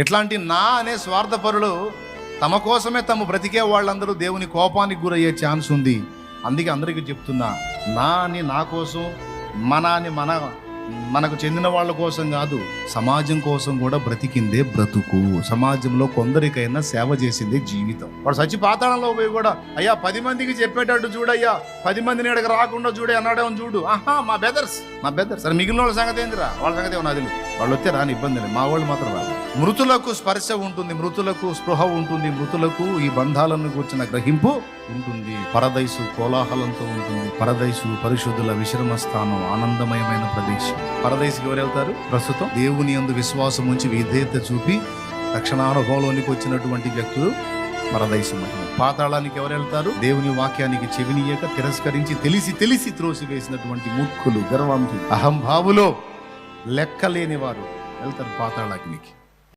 ఇట్లాంటి నా అనే స్వార్థపరులు తమ కోసమే తమ బ్రతికే వాళ్ళందరూ దేవుని కోపానికి గురయ్యే ఛాన్స్ ఉంది. అందుకే అందరికీ చెప్తున్నా, నా అని నా కోసం, మన అని మనకు చెందిన వాళ్ళ కోసం కాదు, సమాజం కోసం కూడా బ్రతికిందే బ్రతుకు. సమాజంలో కొందరికైనా సేవ చేసిందే జీవితం. వాడు చచ్చి పాతాళంలో పోయి కూడా అయ్యా 10 మందికి చెప్పేటట్టు చూడయ్యా, 10 మందిని ఇక్కడికి రాకుండా చూడే అన్నాడేమో చూడు. మా బెదర్స్ సరే, మిగిలిన వాళ్ళ సంగతి ఏందిరా, వాళ్ళ సంగతి ఏమో నాది. వాళ్ళు వస్తే రాని ఇబ్బంది లేదు, మా వాళ్ళు మాత్రం రాదు. మృతులకు స్పర్శ ఉంటుంది, మృతులకు స్పృహ ఉంటుంది, మృతులకు ఈ బంధాలను కూర్చున్న గ్రహింపు ఉంటుంది. పరదైసు కోలాహలంతో ఉంటుంది. పరదైసు పరిశుద్ధుల విశ్రమ స్థానం, ఆనందమయమైన ప్రదేశం. పరదైసుకి ఎవరు వెళ్తారు? ప్రస్తుతం దేవుని యందు విశ్వాసం ఉంచి విధేయత చూపి రక్షణానుభవంలోనికి వచ్చినటువంటి వ్యక్తులు పరదైసు మహిమ. పాతాళానికి ఎవరు వెళ్తారు? దేవుని వాక్యానికి చెవినియక తిరస్కరించి తెలిసి త్రోసివేసినటువంటి మూర్ఖులు, గర్వంతులు, అహంభావులో లెక్కలేని వారు వెళ్తారు పాతాళాగ్నికి.